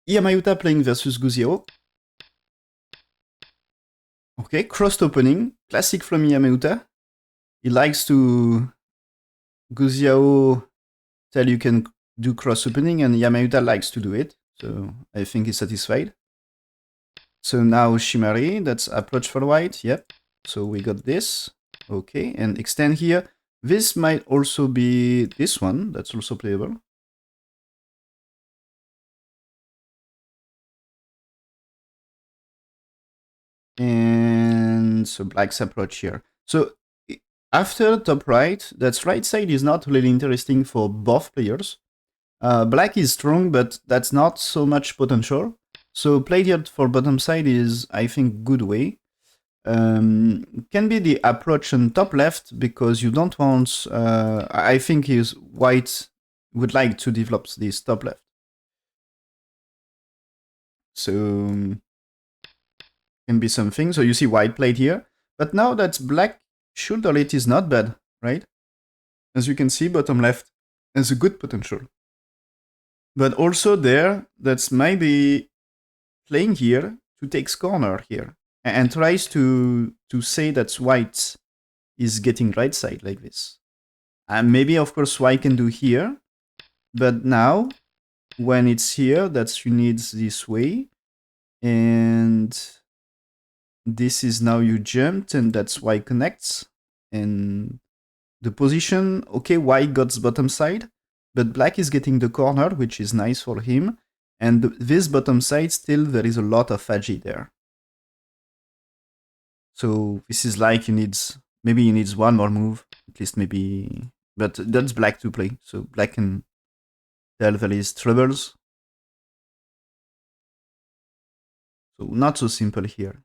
Iyama playing versus Quzhou. Okay, crossed opening, classic from Iyama. He likes to Quzhou tell you can do cross opening, and Iyama likes to do it. So I think he's satisfied. So now Shimari, that's approach for white. Yep. So we got this. Okay, and extend here. This might also be this one. That's also playable. And so black's approach here. So after top right, that's right side is not really interesting for both players. Black is strong, but that's not so much potential. So play here for bottom side is, I think, good way. Can be the approach on top left because you don't want. I think is white would like to develop this top left. So can be something. So you see white played here, but now that black shoulder lit is not bad, right? As you can see, bottom left has a good potential. But also there, that's maybe playing here to take corner here and tries to say that white is getting right side like this. And maybe, of course, white can do here, but now when it's here, that's you need this way, and this is now you jumped, and that's why connects, and the position, okay, white got bottom side, but black is getting the corner, which is nice for him, and this bottom side still there is a lot of agi there. So this is like maybe he needs one more move, at least maybe, but that's black to play, so black can tell there is troubles. So not so simple here.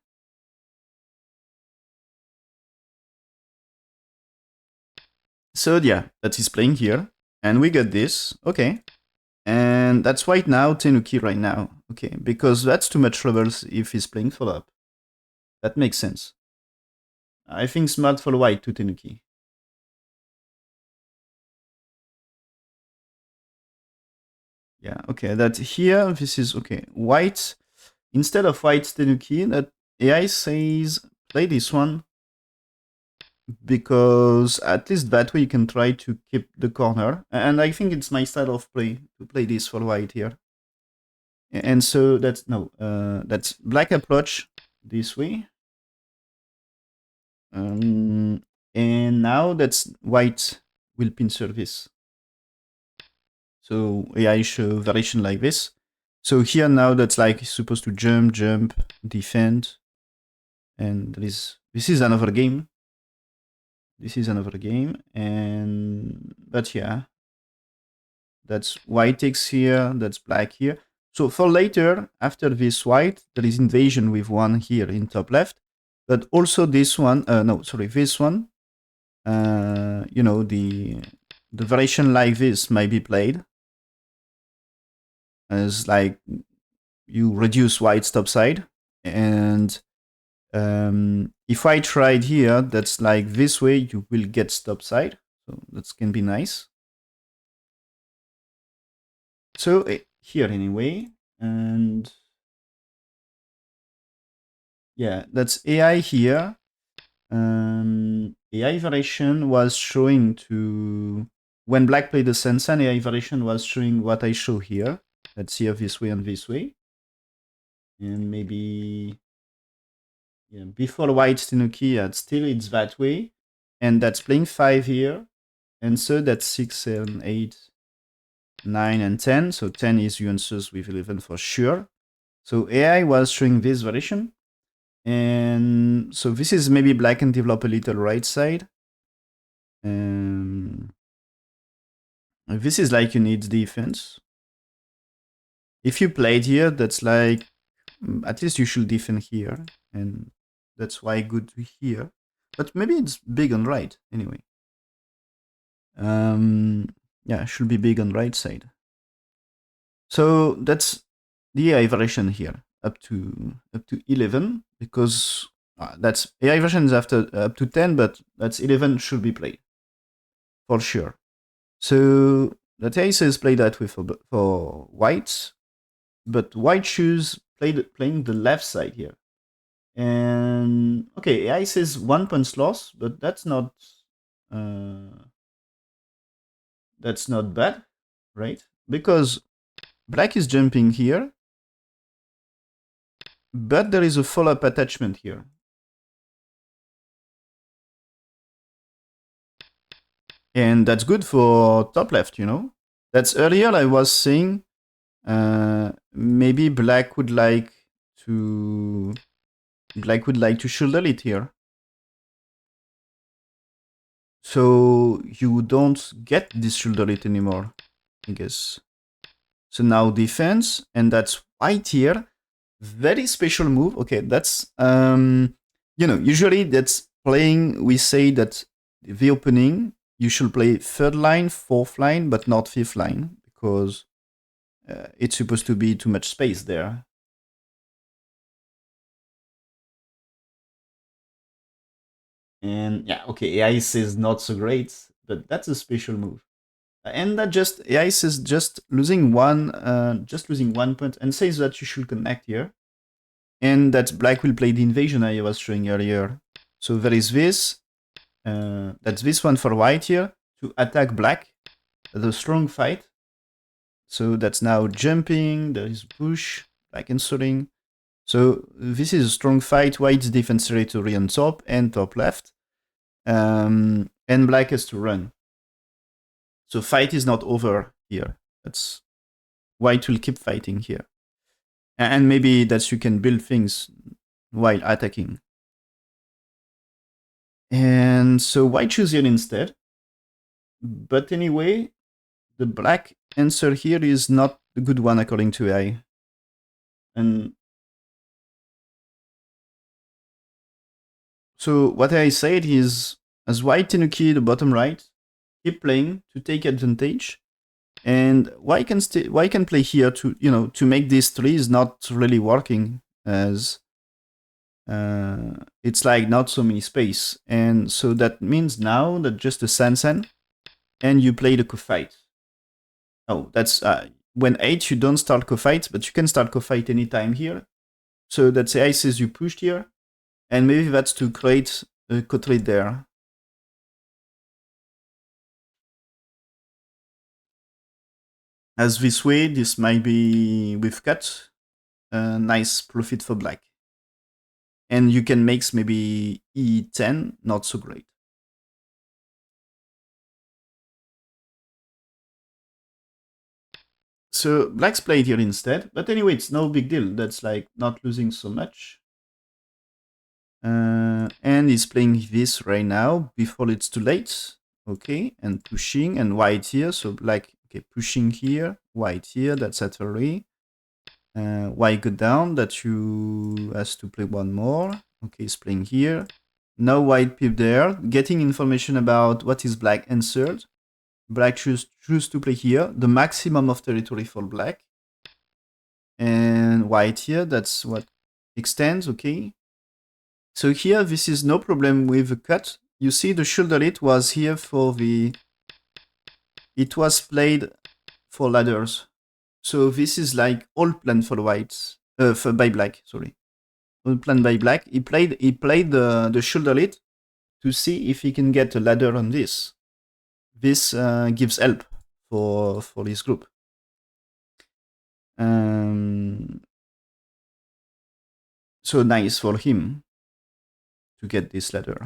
So yeah, that is playing here. And we got this. Okay. And that's white now, Tenuki right now. Okay, because that's too much troubles if he's playing follow up. That makes sense. I think smart for white to Tenuki. Yeah, okay, that here, this is okay. White, instead of white Tenuki, that AI says play this one because at least that way you can try to keep the corner. And I think it's my style of play to play this for white here. And so that's that's black approach this way. And now that's white will pin service. So AI show variation like this. So here now that's like supposed to jump, defend, and this is another game. This is another game, and but yeah, that's white takes here, that's black here. So for later, after this white, there is invasion with one here in top left, but also this one. No, sorry, this one. You know, the variation like this might be played as like you reduce white's top side, and if I tried here, that's like this way you will get top side, so that can be nice. So here anyway, and yeah, that's AI here. AI variation was showing to when black played the Sensen, AI variation was showing what I show here. Let's see this way and this way. And maybe yeah, before white Tenuki, still it's that way. And that's playing 5 here. And so that's 6, 7, 8, 9, and 10. So 10 is you answers with 11 for sure. So AI was showing this variation. And so this is maybe black can develop a little right side. This is like you need defense. If you played here, that's like at least you should defend here, and that's why good to here. But maybe it's big on right anyway. Yeah, should be big on right side. So that's the AI version here up to 11 because that's AI version is after up to 10, but that's 11 should be played for sure. So that AI says play that with for whites. but white choose playing the left side here. And okay, AI says 1 point loss, but that's not bad, right? Because black is jumping here, but there is a follow-up attachment here. And that's good for top left, you know? That's earlier I was saying maybe black would like to shoulder it here. So you don't get this shoulder it anymore, I guess. So now defense, and that's white here. Very special move. Okay, that's usually that's playing. We say that the opening you should play third line, fourth line, but not fifth line because it's supposed to be too much space there. And yeah, okay, Ice is not so great, but that's a special move. And that just Ice is just losing one point, and says that you should connect here, and that black will play the invasion I was showing earlier. So there is this. That's this one for white here to attack black. The strong fight. So that's now jumping. There is push, black inserting. So this is a strong fight. White's defense territory on top and top left. And black has to run. So fight is not over here. That's white will keep fighting here. And maybe that you can build things while attacking. And so white choose here instead. But anyway, the black answer here is not the good one according to AI. And so what I said is, as white tenuki the bottom right, keep playing to take advantage. And white can play here to make this tree is not really working, as it's like not so many space. And so that means now that just a Sansan and you play the co-fight. Oh, that's when 8 you don't start co-fight, but you can start co-fight anytime here. So that's AI says you pushed here, and maybe that's to create a co-trade there. As this way, this might be with cut, a nice profit for black. And you can make maybe E10, not so great. So black's played here instead, but anyway, it's no big deal. That's like not losing so much. And he's playing this right now before it's too late. Okay, and pushing, and white here. So black, okay, pushing here, white here. That's at three. White go down. That you has to play one more. Okay, he's playing here. No white pip there. Getting information about what is black answered. Black choose to play here. The maximum of territory for black. And white here. That's what extends. Okay. So here, this is no problem with the cut. You see the shoulder it was here for the... It was played for ladders. So this is like all planned for the whites. By black, sorry. All planned by black. He played the shoulder it to see if he can get a ladder on this. This gives help for this group. So nice for him to get this ladder.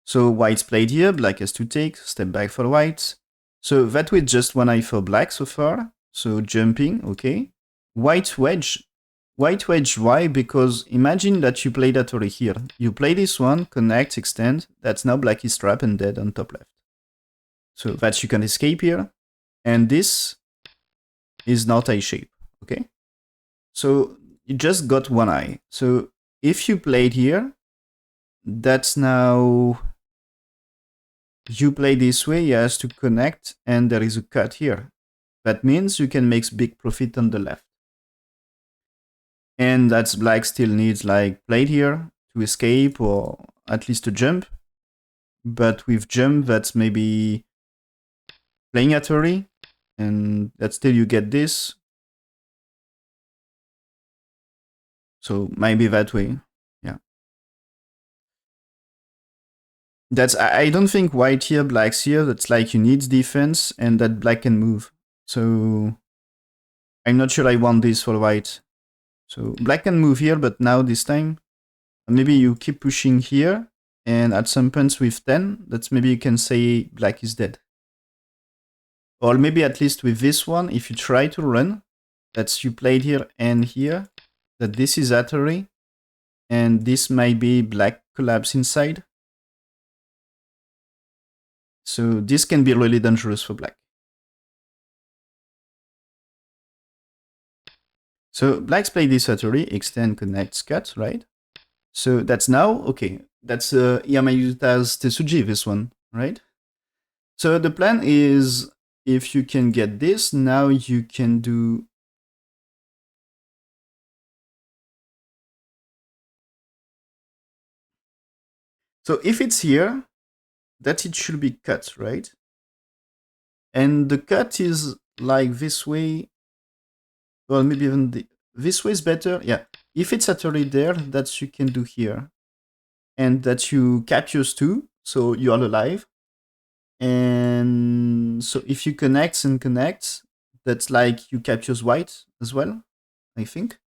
So white's played here, black has to take, step back for white. So that with just one eye for black so far. So jumping, okay. White wedge, why? Because imagine that you play that over here. You play this one, connect, extend. That's now black is trapped and dead on top left. So that you can escape here. And this is not a shape, okay? So you just got one eye. So if you played here, that's now... You play this way, he has to connect, and there is a cut here. That means you can make big profit on the left. And that's black still needs like plate here to escape, or at least to jump. But with jump, that's maybe playing at early, and that still you get this. So maybe that way. Yeah. I don't think white here, black's here. That's like you need defense and that black can move. So I'm not sure I want this for white. So black can move here, but now this time, maybe you keep pushing here. And at some points with 10, that's maybe you can say black is dead. Or maybe at least with this one, if you try to run, that's you played here and here, that this is Atari, and this might be black collapse inside. So this can be really dangerous for black. So black's play this Atari, extend, connects, cut, right? So that's now, okay, that's Iyama Yuta's Tesuji, this one, right? So the plan is, if you can get this, now you can do... So if it's here, that it should be cut, right? And the cut is like this way. Well, maybe even this way is better. Yeah, if it's Atari there, that you can do here. And that you captures too, so you are alive. And so if you connect and connect, that's like you captures white as well, I think.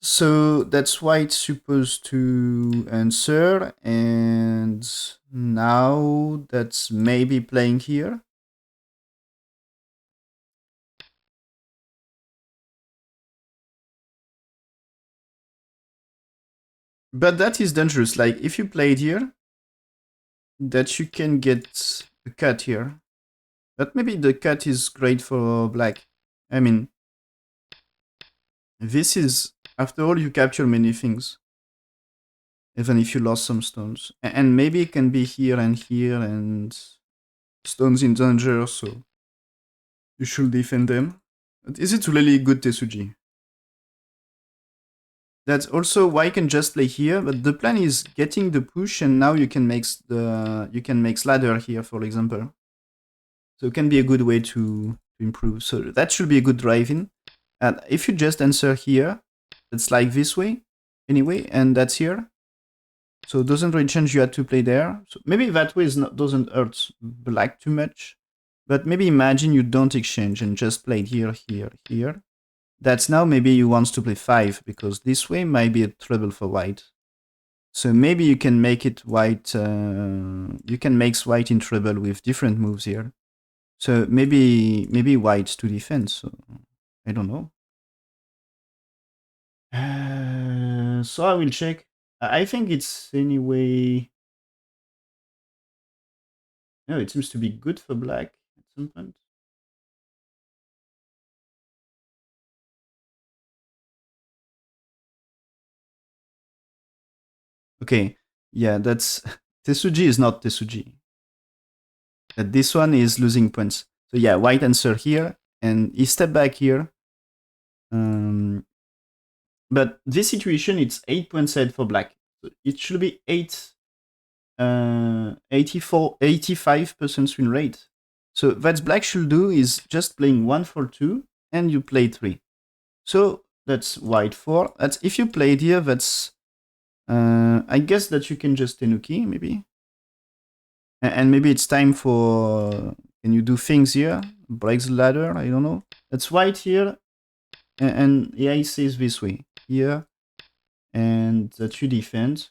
So that's white supposed to answer, and now that's maybe playing here. But that is dangerous. Like if you played here, that you can get a cut here. But maybe the cut is great for black. I mean, this is, after all, you capture many things. Even if you lost some stones. And maybe it can be here and stones in danger, so you should defend them. But is it really good Tesuji? That's also why I can just play here, but the plan is getting the push, and now you can make sladder here, for example. So it can be a good way to improve. So that should be a good drive-in. And if you just answer here, it's like this way, anyway, and that's here. So it doesn't really change, you had to play there. So maybe that way doesn't hurt black too much. But maybe imagine you don't exchange and just play here, here, here. That's now maybe you want to play 5, because this way might be a trouble for white. So maybe you can make it white, you can make white in trouble with different moves here. So maybe white to defend, so I don't know. So I will check. I think it's anyway... No, it seems to be good for black at some point. Okay, yeah, that's... Tesuji is not Tesuji. This one is losing points. So yeah, white answer here, and he step back here. But this situation, it's 8 points ahead for black. So it should be 85% win rate. So what black should do is just playing 1 for 2, and you play 3. So that's white 4. That's if you played here, that's... I guess that you can just tenuki, maybe. And maybe it's time for... Can you do things here? Break the ladder, I don't know. That's white here, and yeah, he says this way. Here, and that you defend.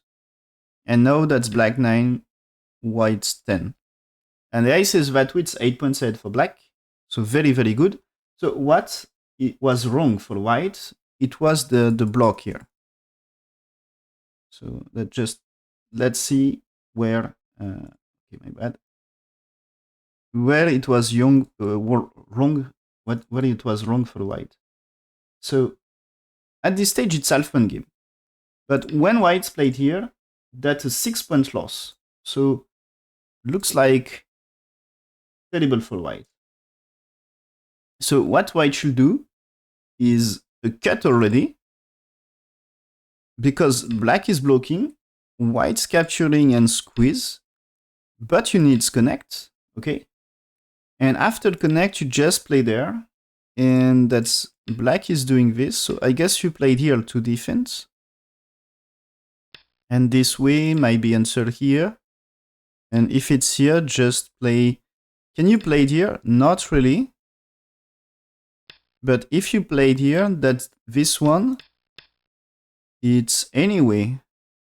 And now that's black 9, white's 10. And the ace is that it's 8 points ahead for black. So very, very good. So what it was wrong for white, it was the block here. So that just, let's see where, okay, my bad. Where it was wrong, where it was wrong for white. So at this stage, it's half-point game. But when white's played here, that's a 6-point loss. So looks like terrible for white. So what white should do is a cut already, because black is blocking, white's capturing and squeeze, but you need connect, okay? And after connect, you just play there, and that's black is doing this, so I guess you played here to defense. And this way might be answered here. And if it's here, just play... Can you play it here? Not really. But if you played here, that this one, it's anyway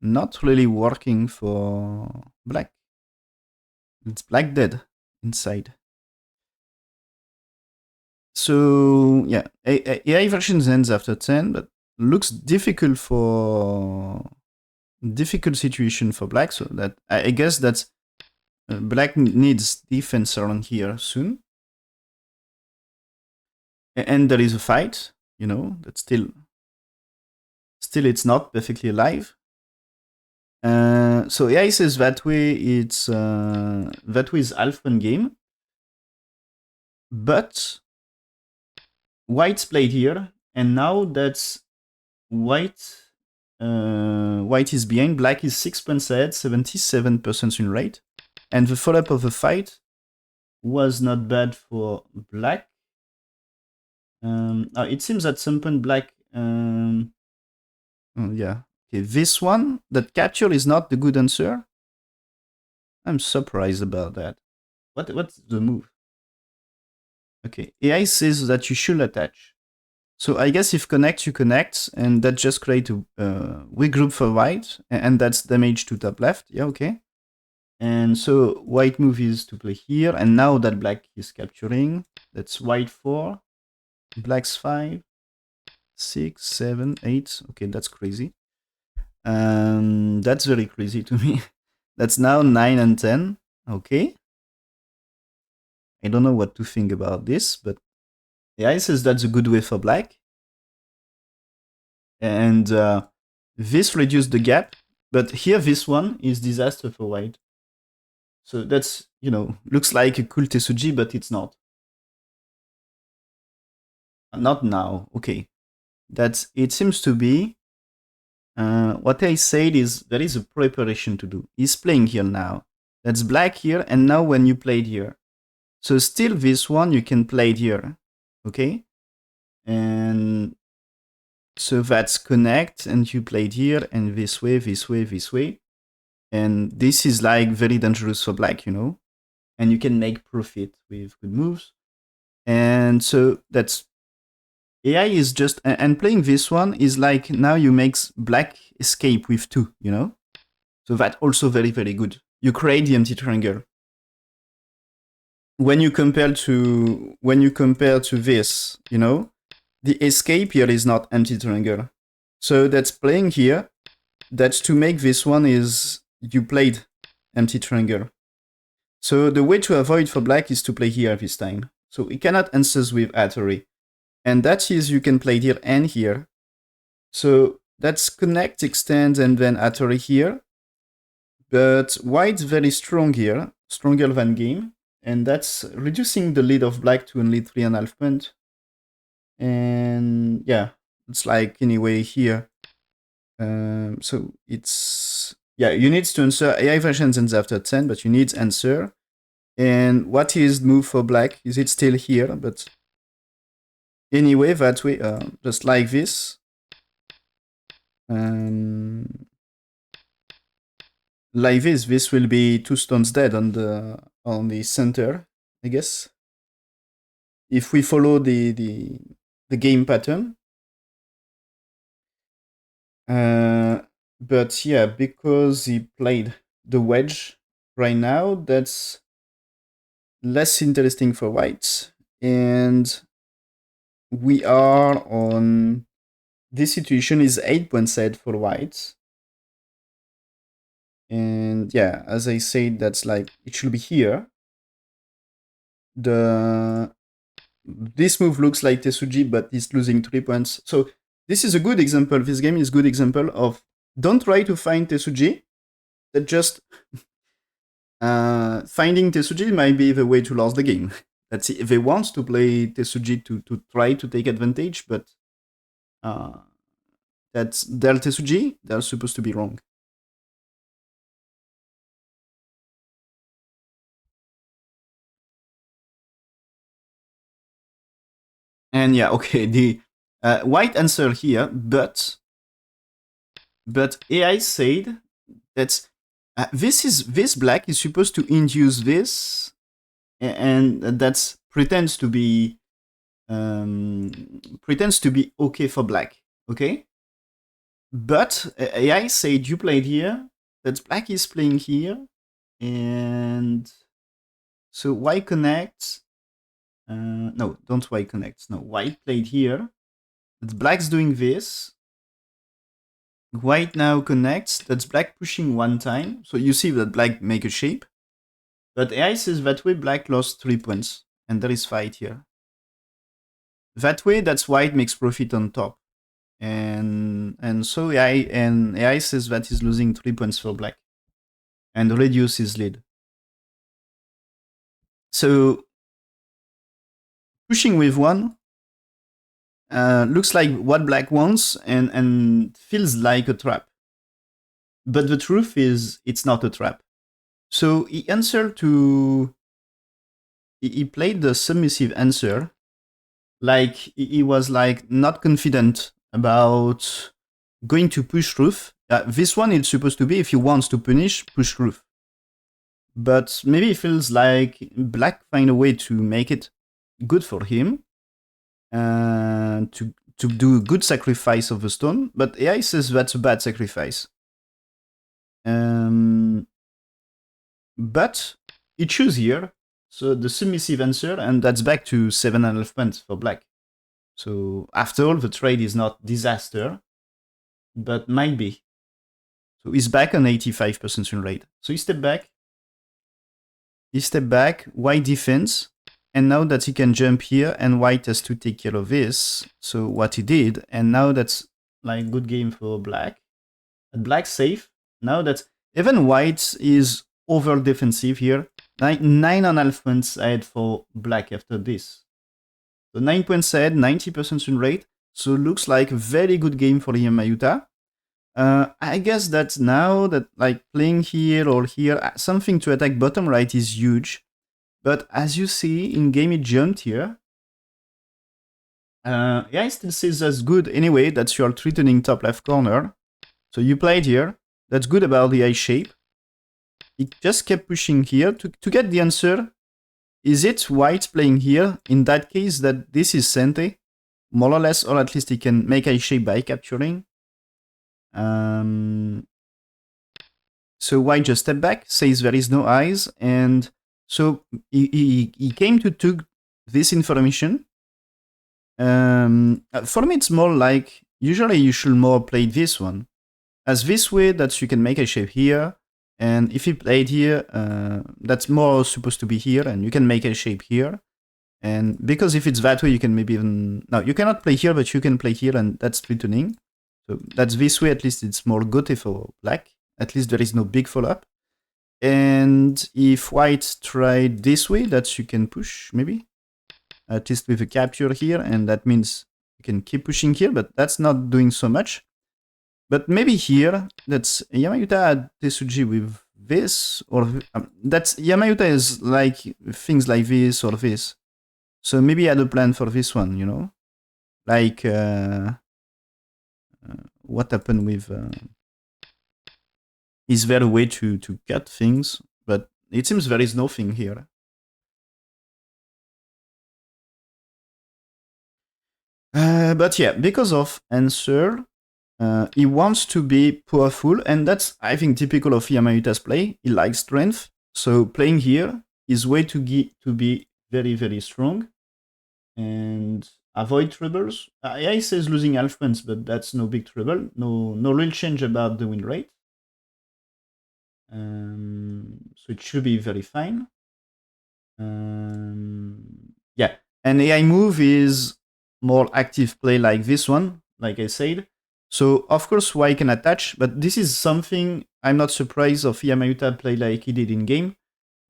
not really working for black. It's black dead inside. So yeah, AI versions ends after 10, but looks difficult situation for black. So that I guess that's black needs defense around here soon. And there is a fight, you know, that still it's not perfectly alive. So AI says that way it's that way is half one game, but white's played here, and now that's white. White is behind. Black is 6 points ahead, 77% win rate, and the follow-up of the fight was not bad for black. It seems at some point black. Yeah. Okay, this one, that capture is not the good answer. I'm surprised about that. What's the move? Okay, AI says that you should attach. So I guess if connect, you connect, and that just create a weak group for white, and that's damage to top left. Yeah, okay. And so white move is to play here, and now that black is capturing, that's white 4, black's 5, 6, 7, 8. Okay, that's crazy. That's very crazy to me. That's now 9 and 10. Okay. I don't know what to think about this, but AI says that's a good way for black. And this reduced the gap, but here this one is disaster for white. So that's, you know, looks like a cool Tesuji, but it's not. Not now. Okay. That's, it seems to be, what I said is there is a preparation to do. He's playing here now. That's black here, and now when you played here. So still this one, you can play it here. Okay? And so that's connect, and you played here, and this way, this way, this way. And this is like very dangerous for black, you know? And you can make profit with good moves. And so that's AI is just, and playing this one is like now you make black escape with 2, you know? So that also very, very good. You create the empty triangle. When you compare to this, you know, the escape here is not empty triangle. So that's playing here. That's to make this one is you played empty triangle. So the way to avoid for black is to play here this time. So it cannot answers with Atari. And that is you can play here and here. So that's connect, extend, and then Atari here. But white's very strong here, stronger than game. And that's reducing the lead of black to only 3.5 points. And yeah, it's like anyway here. So it's, yeah, you need to answer. AI versions ends after 10, but you need answer. And what is move for black? Is it still here? But anyway, that way, just like this. Like this will be 2 stones dead on the center, I guess. If we follow the game pattern. But yeah, because he played the wedge right now, that's less interesting for whites. And we are on, this situation is 8 points ahead for whites. And yeah, as I said, that's like, it should be here. This move looks like Tesuji, but he's losing 3 points. So this is a good example. This game is a good example of don't try to find Tesuji. That just finding Tesuji might be the way to lose the game. That's it. They want to play Tesuji to try to take advantage, but that's their Tesuji. They're supposed to be wrong. And yeah, okay, the white answer here, but AI said that this black is supposed to induce this, and that's pretends to be okay for black, okay? But AI said you played here, that black is playing here, and so Y connects. No, don't Y connects. No, white played here. That's black's doing this. White now connects. That's black pushing one time. So you see that black make a shape. But AI says that way black lost 3 points. And there is fight here. That way, that's white makes profit on top. And so AI says that he's losing 3 points for black. And reduce his lead. So pushing with one looks like what black wants and feels like a trap. But the truth is, it's not a trap. So he answered to. He played the submissive answer, like he was like not confident about going to push roof. This one is supposed to be if he wants to punish, push roof. But maybe it feels like black find a way to make it good for him, to do a good sacrifice of the stone. But AI says that's a bad sacrifice. But he choose here, so the submissive answer, and that's back to 7.5 points for black. So after all, the trade is not disaster, but might be. So he's back on 85% win rate. So he stepped back, white defense, and now that he can jump here, and white has to take care of this. So what he did, and now that's like good game for black. And black safe. Now that even white is over defensive here, 9.5 points ahead for black after this. So 9 points ahead, 90% win rate. So looks like a very good game for Yuta. I guess that now that like playing here or here, something to attack bottom right is huge. But as you see, in game it jumped here. Yeah, it still says that's good. Anyway, that's your threatening top left corner. So you played here. That's good about the eye shape. It just kept pushing here to get the answer. Is it white playing here? In that case, that this is Sente, more or less, or at least he can make eye shape by capturing. So white just step back, says there is no eyes, and so he came to take this information. For me, it's more like usually you should more play this one, as this way that you can make a shape here. And if he played here, that's more supposed to be here, and you can make a shape here. And because if it's that way, you can maybe even... No, you cannot play here, but you can play here, and that's threatening. So that's this way, at least it's more good for black. At least there is no big follow-up. And if white tried this way, that you can push, maybe. At least with a capture here, and that means you can keep pushing here, but that's not doing so much. But maybe here, that's Yuta had Tesuji with this, or that's Yuta is like things like this or this. So maybe he had a plan for this one, you know? Like, what happened with... is there a way to cut things? But it seems there is nothing here. But yeah, because of answer, he wants to be powerful, and that's, I think, typical of Yamayuta's play. He likes strength, so playing here is way to be very, very strong and avoid troubles. AI says losing half points, but that's no big trouble. No real change about the win rate. So it should be very fine. Yeah, and AI move is more active play like this one, like I said. So of course Y can attach, but this is something I'm not surprised of Yamayuta play like he did in game,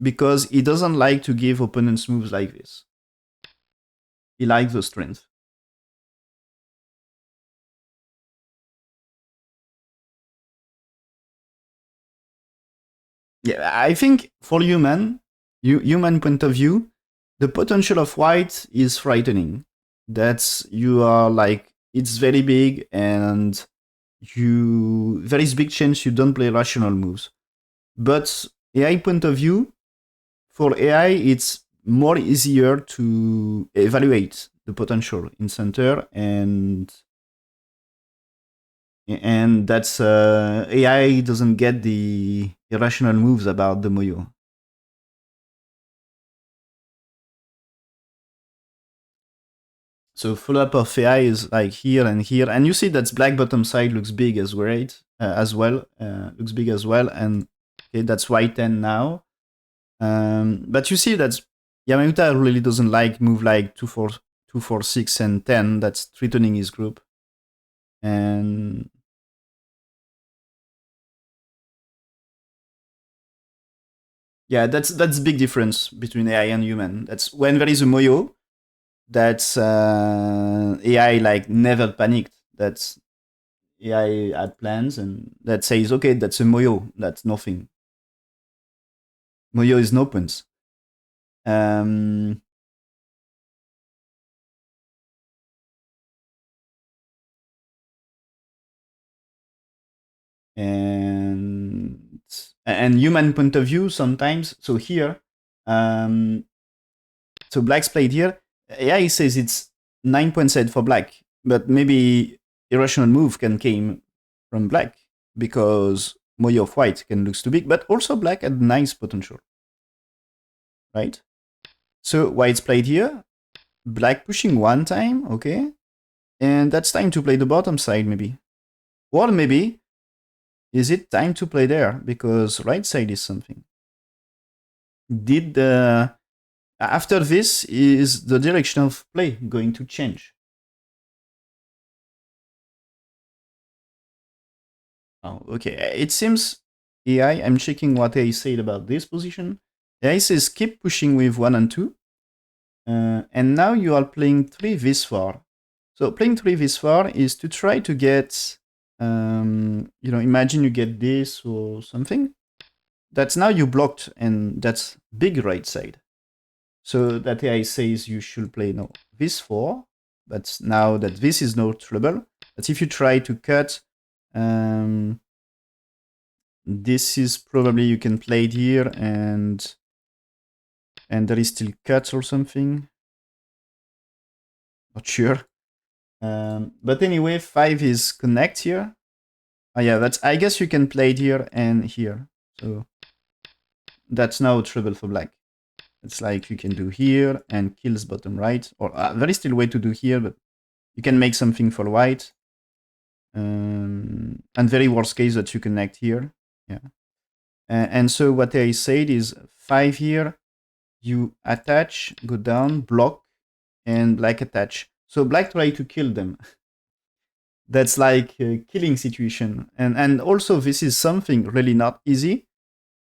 because he doesn't like to give opponents moves like this. He likes the strength. Yeah, I think for human point of view, the potential of white is frightening. That's you are like it's very big and there is big chance you don't play rational moves. But AI point of view, for AI it's more easier to evaluate the potential in center and that's AI doesn't get the irrational moves about the Moyo. So follow up of AI is like here and here, and you see that black bottom side looks big as well, looks big as well, and okay, that's white 10 now. But you see that Yamaguta really doesn't like move like 2, 4, 6, and 10. That's threatening his group, and yeah, that's big difference between AI and human. That's when there is a Moyo. That's AI like never panicked. That's AI had plans and that says, okay, that's a Moyo. That's nothing. Moyo is no points. Um, and human point of view sometimes. So here, um, so black's played here. AI says it's 9 points ahead for black, but maybe irrational move can came from black because Moyo of white can looks too big, but also black had nice potential, right? So white's played here, black pushing one time, okay, and that's time to play the bottom side maybe, or maybe is it time to play there because right side is something. Did the after this is the direction of play going to change? Oh, okay. It seems AI. I'm checking what AI said about this position. AI says keep pushing with 1 and 2, and now you are playing 3 this far. So playing 3 this far is to try to get, imagine you get this or something. That's now you blocked, and that's big right side. So that AI says you should play no this 4, but now that this is no trouble. But if you try to cut, this is probably you can play it here and there is still cuts or something. Not sure. But anyway, 5 is connect here. Oh yeah, that's I guess you can play it here and here. So that's now trouble for black. It's like you can do here and kills bottom right. Or there is still way to do here, but you can make something for white. And very worst case that you connect here. Yeah. And so what I said is 5 here, you attach, go down, block, and black attach. So black try to kill them. That's like a killing situation. And also this is something really not easy.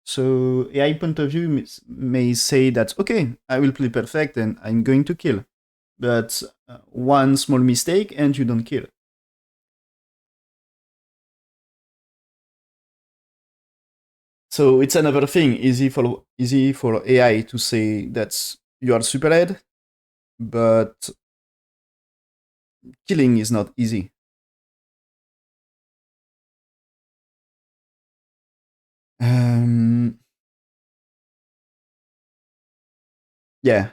So AI point of view may say that, okay, I will play perfect and I'm going to kill. But one small mistake and you don't kill. So it's another thing, easy for AI to say that you are super head, but killing is not easy. Um, yeah,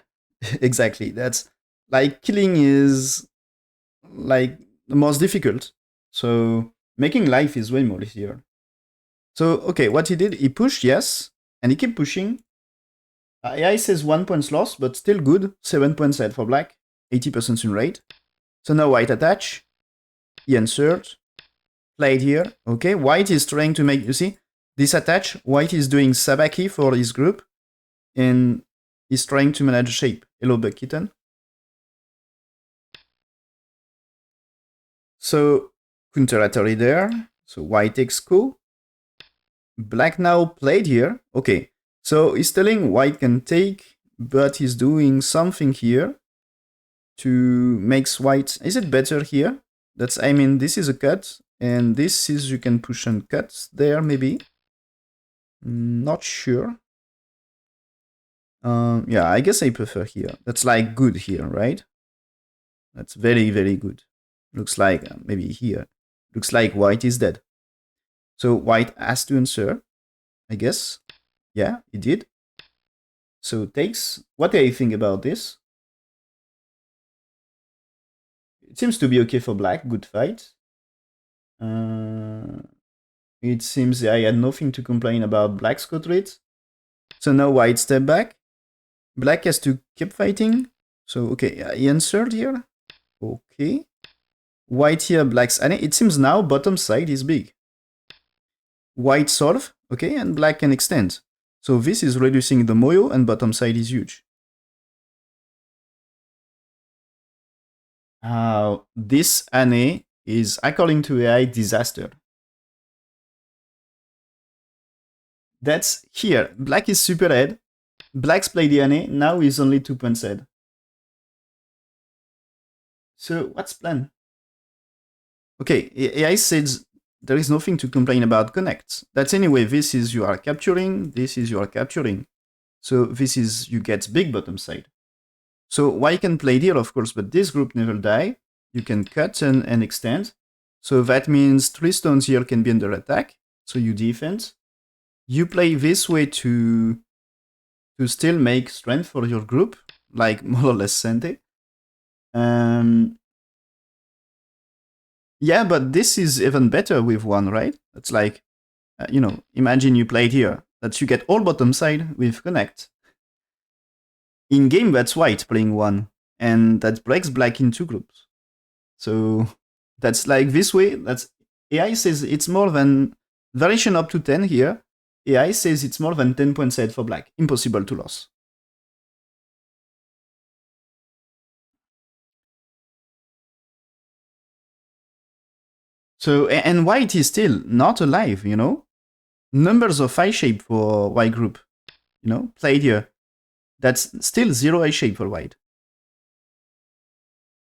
exactly. That's like killing is like the most difficult. So making life is way more easier. So okay, what he did, he pushed, yes, and he kept pushing. AI says 1 point lost, but still good. 7 points ahead for black, 80% win rate. So now white attach. He insert. Played here. Okay, white is trying to make, you see, this attach. White is doing sabaki for his group, and he's trying to manage shape. Hello, Bug Kitten. So counteratory there. So white takes co. Black now played here. Okay, so he's telling white can take, but he's doing something here to makes white. Is it better here? That's, I mean, this is a cut, and this is you can push and cut there maybe. Not sure. Yeah, I guess I prefer here. That's like good here, right? That's very, very good. Looks like maybe here. Looks like white is dead. So white has to answer, I guess. Yeah, it did. So takes. What do you think about this? It seems to be okay for black. Good fight. Uh, it seems I had nothing to complain about black's code rate. So now white step back. Black has to keep fighting. So okay, he answered here. Okay. White here, black's. And it seems now bottom side is big. White solve, okay, and black can extend. So this is reducing the moyo and bottom side is huge. This ANE is, according to AI, disaster. That's here. Black is super ahead. Black's play the ANE, now is only 2 points ahead. So what's plan? Okay, AI says there is nothing to complain about connect. That's anyway, this is you are capturing, this is you are capturing. So this is you get big bottom side. So white can play here, of course, but this group never die. You can cut and extend. So that means 3 stones here can be under attack. So you defend. You play this way to still make strength for your group, like more or less Sente. Yeah, but this is even better with one, right? It's like, imagine you played here. That you get all bottom side with connect. In game, that's white playing one. And that breaks black in 2 groups. So that's like this way. That's AI says it's more than variation up to 10 here. AI says it's more than 10 points ahead for black. Impossible to lose. So, and white is still not alive, Numbers of I shape for white group, played here. That's still 0 I shape for white.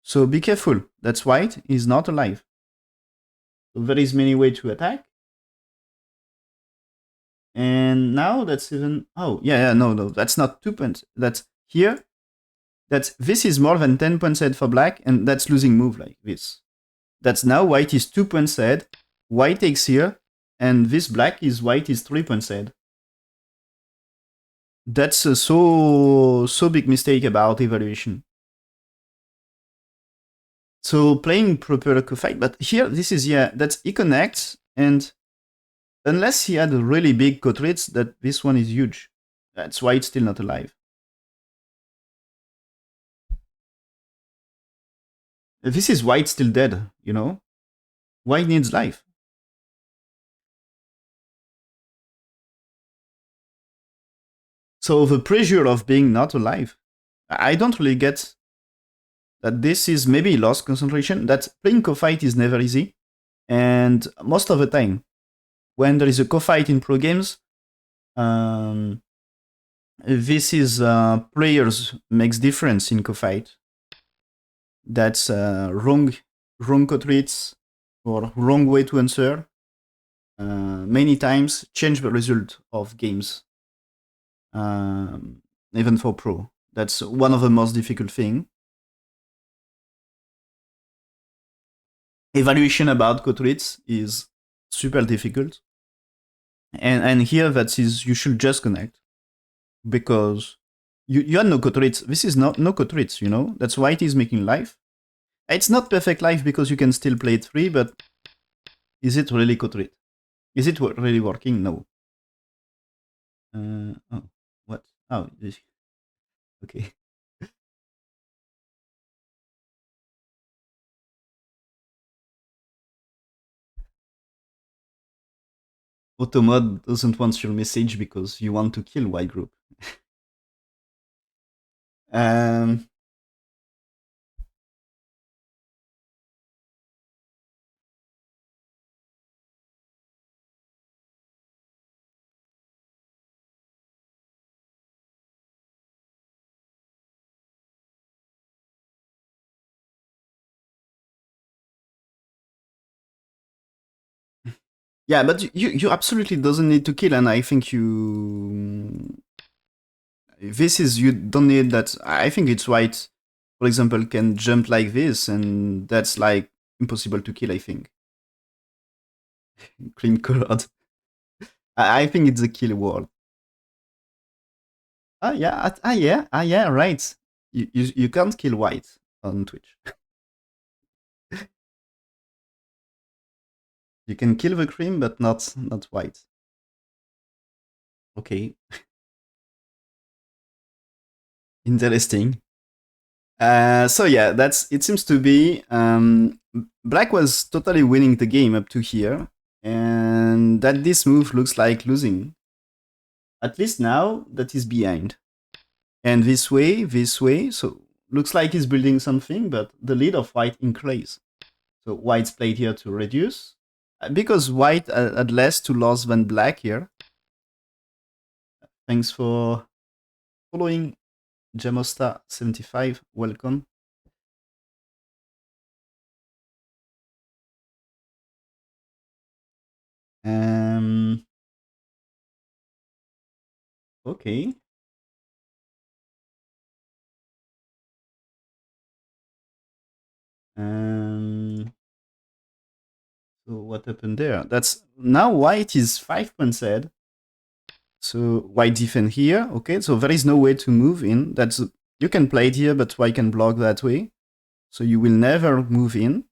So be careful. That's white is not alive. So there is many way to attack. And now that's even, no, that's not 2 points. That's here. This is more than 10 points ahead for black, and that's losing move like this. That's now white is 2 points ahead. White takes here, and this black is white is 3 points ahead. That's a so big mistake about evaluation. So playing proper co-fight, but here this is that's he connects, and unless he had a really big cut rates, that this one is huge. That's why it's still not alive. This is white still dead, White needs life. So the pressure of being not alive, I don't really get that this is maybe lost concentration, that playing co-fight is never easy. And most of the time, when there is a co-fight in pro games, this is players makes difference in co-fight. That's wrong cut rates or wrong way to answer. Many times change the result of games, even for pro. That's one of the most difficult thing. Evaluation about cut rates is super difficult. And here that is, you should just connect. Because you had no cut rates. This is not no cut rates, That's why it is making life. It's not perfect life because you can still play it free, but is it really cut rate? Is it really working? No. What? Oh, okay. Automod doesn't want your message because you want to kill white group. um, yeah, but you absolutely doesn't need to kill, and I think this is, you don't need that. I think it's white for example, can jump like this, and that's like impossible to kill, I think. Cream colored. I think it's a kill wall. Yeah, right. You can't kill white on Twitch. You can kill the cream, but not white. Okay. Interesting. So yeah, it seems to be black was totally winning the game up to here, and that this move looks like losing. At least now that is behind. And this way, so looks like he's building something, but the lead of white increase. So white's played here to reduce. Because white had less to lose than black here. Thanks for following Jamosta75. Welcome. Okay. So what happened there? That's now white is 5 points ahead. So white defend here. Okay, so there is no way to move in. That's you can play it here, but white can block that way. So you will never move in.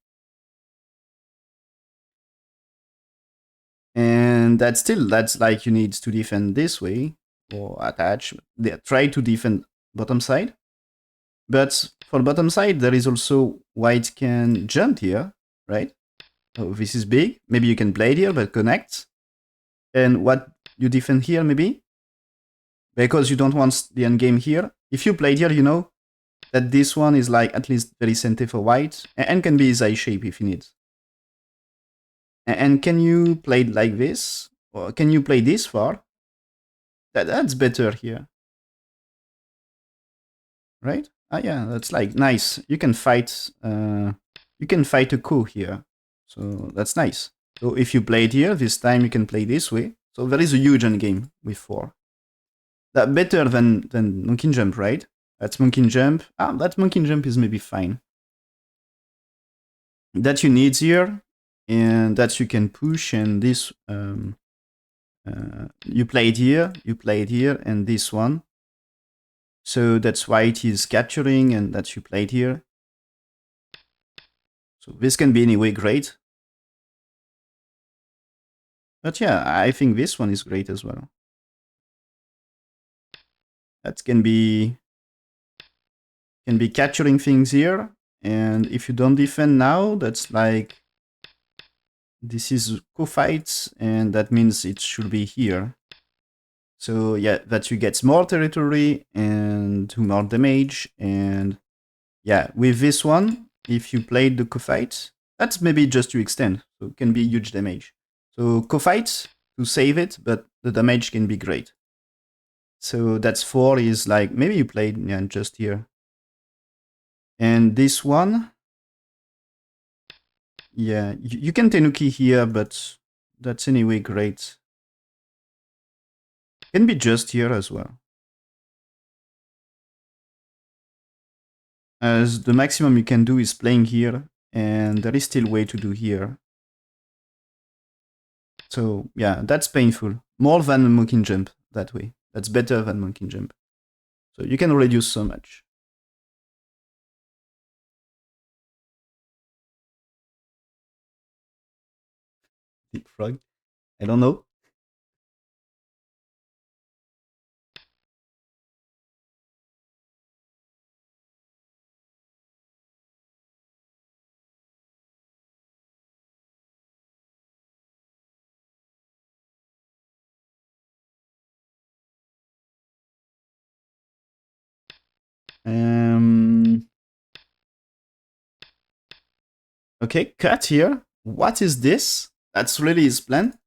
And that's like you need to defend this way or attach. Try to defend bottom side. But for bottom side, there is also white can jump here, right? Oh, this is big. Maybe you can play it here, but connect. And what you defend here, maybe? Because you don't want the endgame here. If you played here, you know that this one is like at least very center for white and can be his eye shape if you need. And can you play it like this? Or can you play this far? That's better here. Right? Ah, yeah, that's like nice. You can fight a coup here. So that's nice. So if you play it here, this time you can play this way. So there is a huge endgame with 4. That better than monkey jump, right? That's monkey jump. That monkey jump is maybe fine. That you need here, and that you can push, and this you play it here, and this one. So that's why it is capturing, and that you played here. So this can be anyway great. But yeah, I think this one is great as well. That can be capturing things here. And if you don't defend now, that's like this is co-fights, and that means it should be here. So yeah, that you get more territory and do more damage. And yeah, with this one, if you played the co-fight, that's maybe just to extend. So it can be huge damage. So co-fight to save it, but the damage can be great. So that's 4 is like, maybe you played just here. And this one, yeah, you can Tenuki here, but that's anyway great. Can be just here as well. As the maximum you can do is playing here, and there is still way to do here. So yeah, that's painful. More than monkey jump that way. That's better than monkey jump. So you can reduce so much. Deep frog. I don't know. Okay, cut here. What is this? That's really his plan.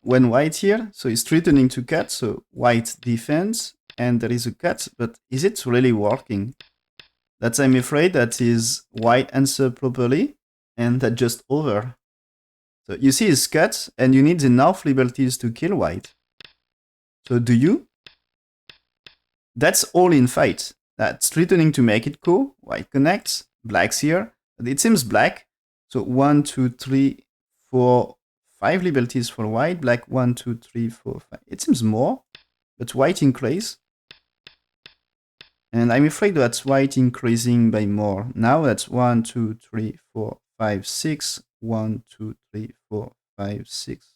When white here, so he's threatening to cut, so white defends, and there is a cut, but is it really working? That's, I'm afraid, that is white answer properly, and that just over. So you see his cut, and you need enough liberties to kill white. So do you? That's all in fight. That's threatening to make it go. White connects. Black's here. But it seems black. So 1, 2, 3, 4, 5 liberties for white. Black 1, 2, 3, 4, 5. It seems more. But white increase. And I'm afraid that's white increasing by more. Now that's 1, 2, 3, 4, 5, 6. 1, 2, 3, 4, 5, 6.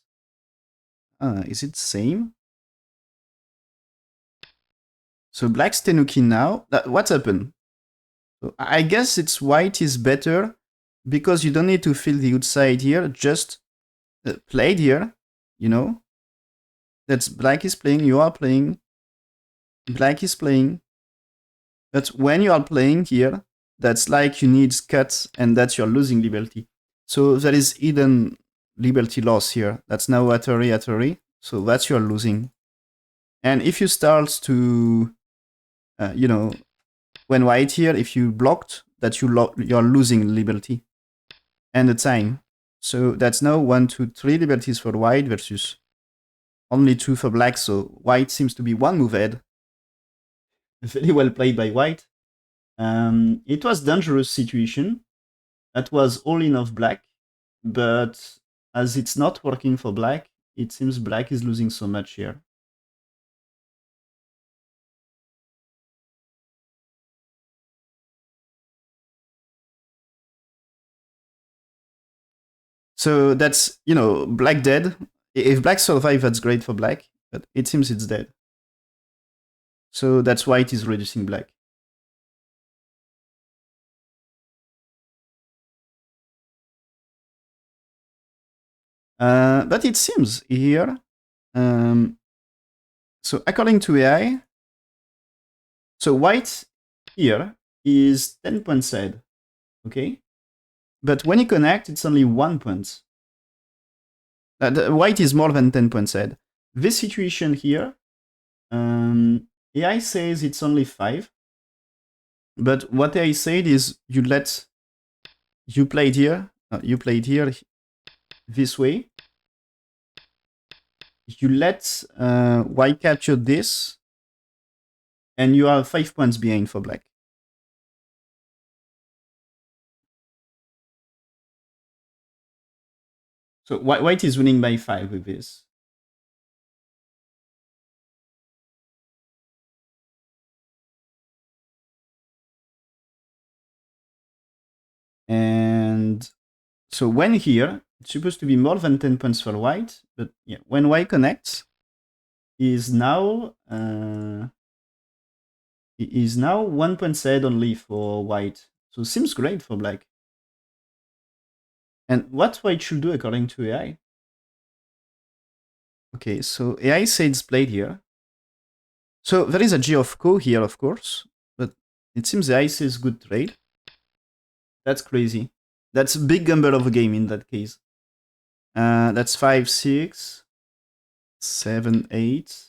Is it same? So black's tenuki now. What's happened? So I guess it's white is better because you don't need to fill the outside here. Just played here, you know. That's black is playing, you are playing. Black is playing. But when you are playing here, that's like you need cuts and that's you're losing liberty. So there is hidden liberty loss here. That's now Atari. So that's you're losing. And if you start to, you know, when white here, if you blocked, that you're losing liberty and the time. So that's now 1, 2, 3 liberties for white versus only 2 for black. So white seems to be one move ahead. Very well played by white. It was dangerous situation. That was all in of black, but as it's not working for black, it seems black is losing so much here. So that's, you know, black dead. If black survive, that's great for black, but it seems it's dead. So that's why it is reducing black. But it seems here, so according to AI, so white here is 10 points ahead, okay? But when you connect, it's only 1 point. White is more than 10 points ahead. This situation here, AI says it's only 5. But what AI said is you played here this way. You let white capture this, and you are 5 points behind for black. So white is winning by 5 with this. And so when here, it's supposed to be more than 10 points for white, but yeah, when white connects, is now 1 point ahead only for white. So seems great for black. And what white should do according to AI? Okay, so AI says played here. So there is a G of Ko here, of course, but it seems AI says good trade. That's crazy. That's a big gamble of a game in that case. That's 5, 6, 7, 8,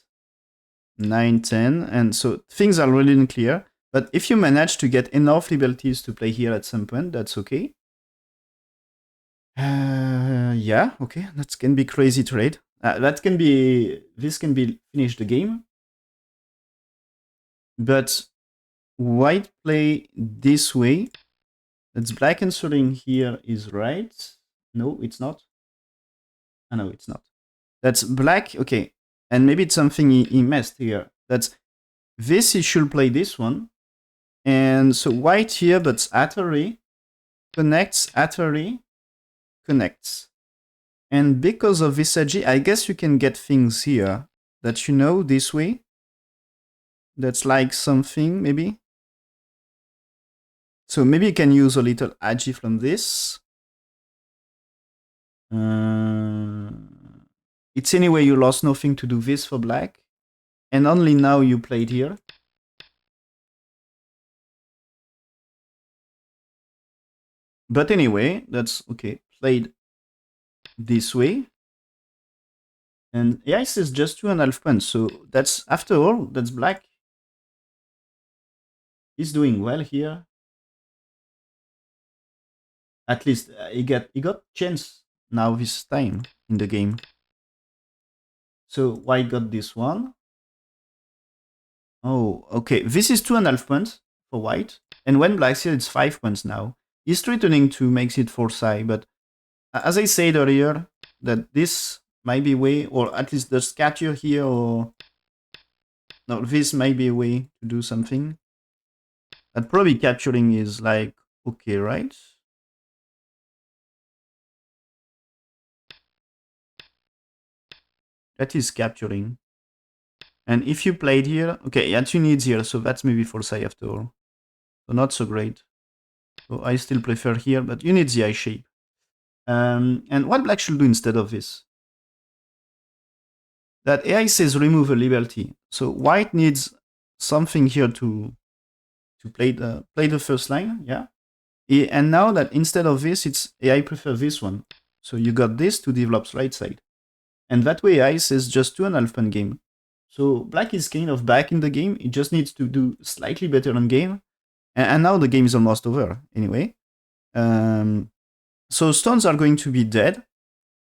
9, 10. And so things are really unclear. But if you manage to get enough liberties to play here at some point, that's okay. Yeah, okay. That can be crazy trade. This can be finish the game. But white play this way. That's black answering here is right. No, it's not. No, it's not. That's black. Okay. And maybe it's something he messed here. That's this, he should play this one. And so white here, but Atari connects, connects. And because of this AG, I guess you can get things here that you know this way. That's like something, maybe. So maybe you can use a little AG from this. It's anyway, you lost nothing to do this for black. And only now you played here. But anyway, that's okay. Played this way. And yeah, it says just 2.5 points. So that's, after all, that's black. He's doing well here. At least he got chance now this time in the game. So white got this one. Oh, okay. This is 2.5 points for white. And when black's here, it's 5 points now. He's threatening to make it force high, but as I said earlier, that this might be a way, or at least the scatter here, or no, this might be a way to do something. And probably capturing is like okay, right? That is capturing. And if you played here, okay, yeah, two needs here, so that's maybe force high after all. So not so great. So I still prefer here, but you need the eye shape. And what black should do instead of this? That AI says remove a liberty. So white needs something here to play the first line, yeah. And now that instead of this, it's AI prefer this one. So you got this to develop right side, and that way AI says just 2.5 point game. So black is kind of back in the game. It just needs to do slightly better on game, and now the game is almost over anyway. So stones are going to be dead.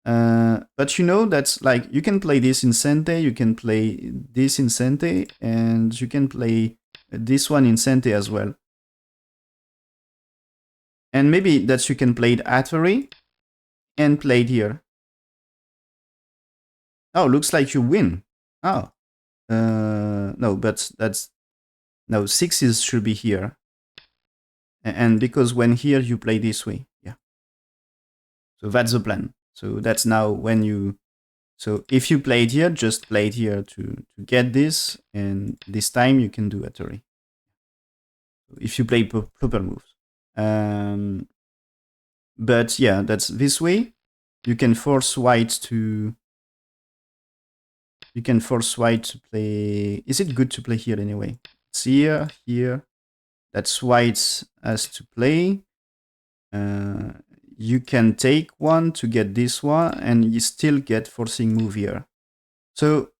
But you know that's like you can play this in Sente, you can play this in Sente, and you can play this one in Sente as well. And maybe that you can play it Atari and play it here. Oh, looks like you win. Oh, no, but that's no sixes should be here, and because when here you play this way, yeah. So that's the plan. So that's now when you. So if you play it here, just play it here to get this, and this time you can do Atari. If you play proper moves. Um, but yeah, that's this way. You can force white to. You can force white to play. Is it good to play here anyway? It's here, here. That's white has to play. Uh, you can take one to get this one, and you still get forcing move here. So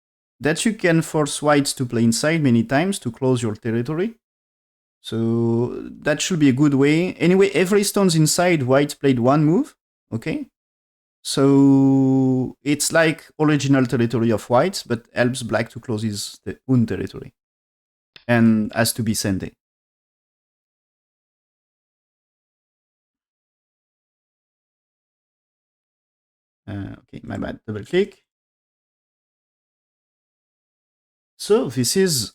that you can force white to play inside many times to close your territory. So that should be a good way. Anyway, every stone's inside, white played one move. Okay. So it's like original territory of white, but helps black to close his own territory. And has to be Sende. Okay, my bad. Double click. So this is,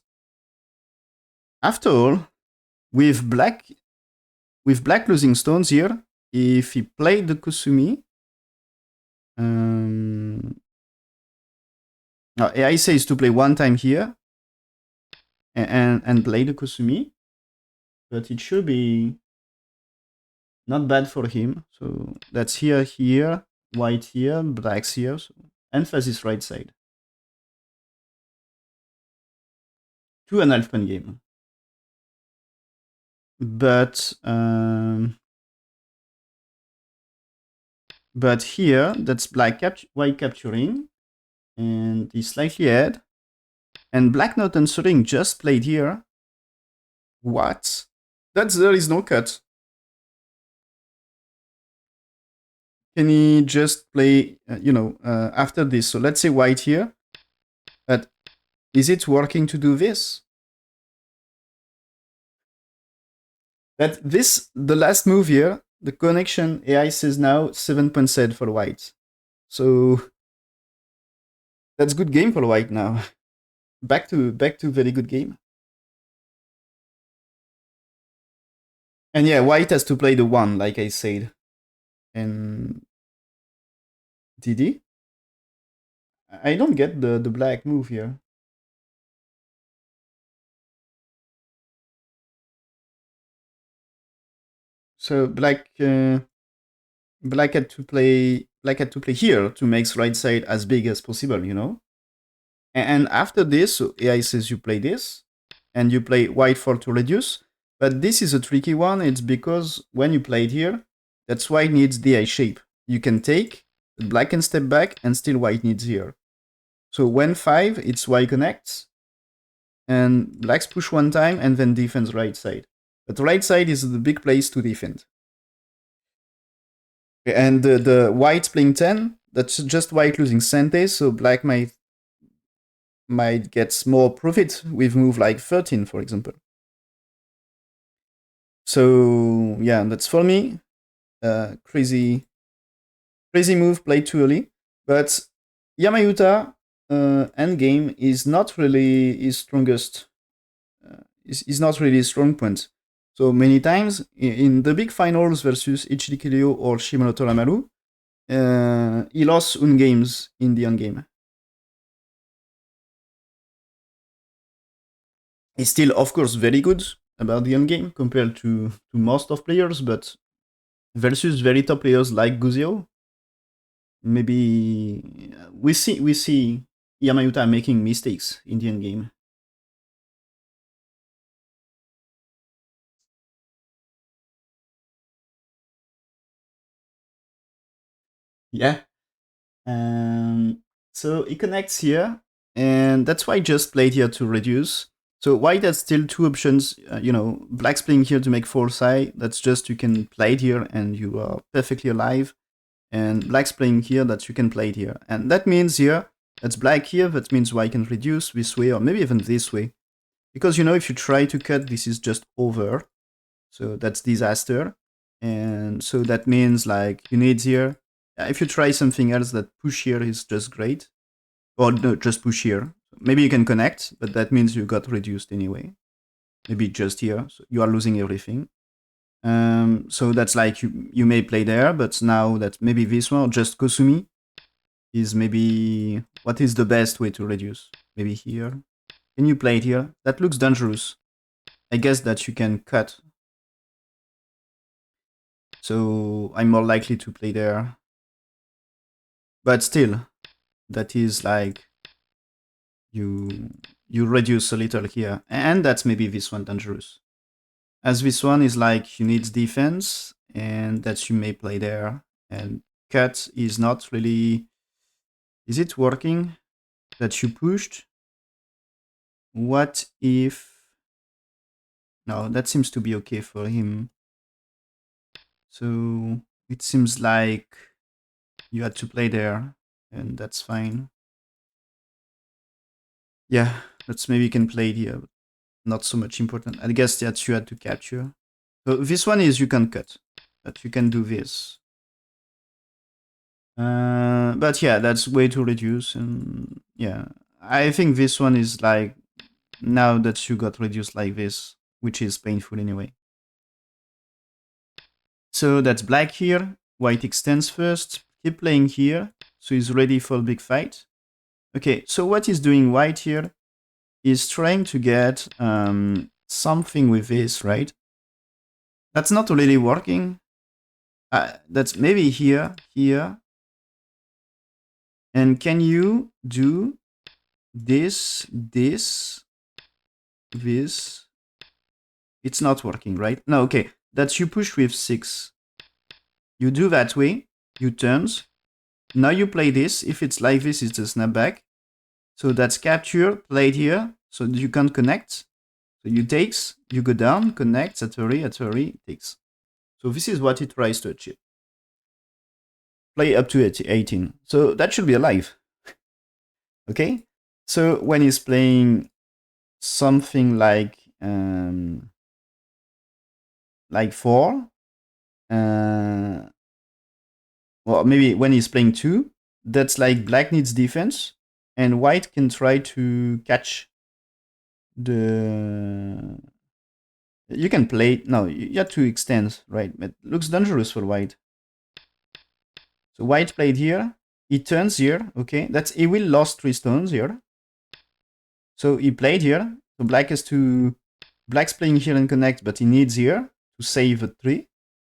after all, with black losing stones here, if he played the Kusumi, AI says to play one time here and play the Kusumi, but it should be not bad for him. So that's here, here, white here, blacks here. So emphasis right side. 2.5 point game. But here that's white capturing, and he's slightly ahead, and black not answering, just played here. What? There is no cut. Can he just play, after this? So let's say white here. But is it working to do this? The last move here, the connection AI says now 7 point set for white. So that's good game for white now. back to very good game. And yeah, white has to play the one, like I said. And did he? I don't get the black move here. So black had to play here to make right side as big as possible, you know. And after this, so AI says you play this, and you play white for to reduce. But this is a tricky one. It's because when you play it here, that's why it needs the eye shape. You can take, black can step back, and still white needs here. So when 5, it's Y connects, and blacks push one time, and then defends right side. But right side is the big place to defend. And the white playing 10, that's just white losing Sente, so black might might get more profit with move like 13, for example. So yeah, that's for me. Crazy move played too early. But Yuta endgame is not really his strongest. Is not really his strong point. So many times in the big finals versus Ichiri Kiryu or Shimanoto Ramaru, he lost games in the endgame. He's still, of course, very good about the endgame compared to most of players, but versus very top players like Guzhou, maybe we see Iyama making mistakes in the endgame. Yeah. Um, so he connects here, and that's why I just played here to reduce. So white has still two options. Black's playing here to make force high. That's just you can play it here and you are perfectly alive. And black's playing here that you can play it here. And that means here, that's black here, that means white can reduce this way or maybe even this way. Because if you try to cut, this is just over. So that's disaster. And so that means like you need here, if you try something else, that push here is just great. Or no, just push here. Maybe you can connect, but that means you got reduced anyway. Maybe just here, so you are losing everything. So that's like you may play there, but now that maybe this one, or just Kosumi, is maybe what is the best way to reduce? Maybe here. Can you play it here? That looks dangerous. I guess that you can cut. So I'm more likely to play there. But still, that is like you reduce a little here. And that's maybe this one dangerous. As this one is like you need defense, and that you may play there. And cut is not really... Is it working? That you pushed? What if... No, that seems to be okay for him. So it seems like you had to play there, and that's fine. Yeah, that's maybe you can play here. Not so much important. I guess that you had to capture. So this one is you can cut, but you can do this. But yeah, that's way to reduce, and yeah, I think this one is like now that you got reduced like this, which is painful anyway. So that's black here. White extends first. Keep playing here. So he's ready for a big fight. Okay, so what is doing white here is trying to get something with this, right? That's not really working. That's maybe here, here. And can you do this, this, this? It's not working, right? No, okay. That's you push with 6. You do that way. You turns. Now you play this. If it's like this, it's a snapback. So that's capture, played here. So you can't connect. So you takes, you go down, connect, at 30, takes. So this is what it tries to achieve. Play up to 18. So that should be alive. Okay? So when he's playing something like 4, well, maybe when he's playing 2, that's like black needs defense, and white can try to catch the... You can play... No, you have to extend, right? It looks dangerous for white. So white played here. He turns here, okay? He will lost 3 stones here. So he played here. So black has to... Black's playing here and connect, but he needs here to save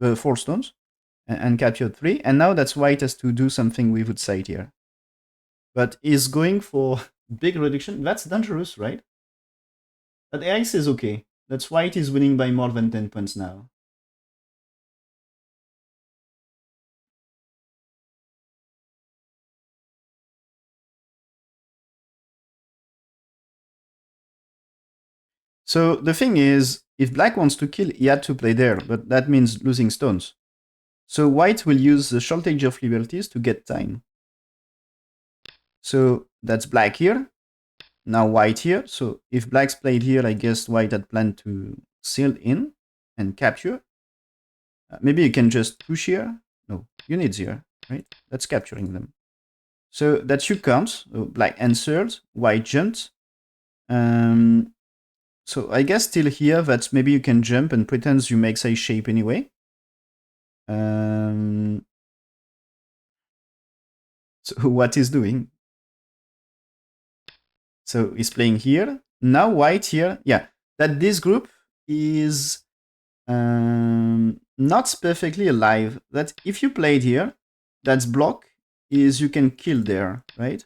4 stones and capture 3. And now that's white has to do something we would say here. But he's going for big reduction. That's dangerous, right? But ace is okay. That's white is winning by more than 10 points now. So the thing is, if black wants to kill, he had to play there, but that means losing stones. So white will use the shortage of liberties to get time. So that's black here. Now white here. So if black's played here, I guess white had planned to seal in and capture. Maybe you can just push here. No, you need here, right? That's capturing them. So that should count. So black answered, white jumped. So I guess still here that maybe you can jump and pretend you make say shape anyway. So what is doing? So he's playing here. Now white here. Yeah, that this group is not perfectly alive. That if you played here, that's block is you can kill there, right?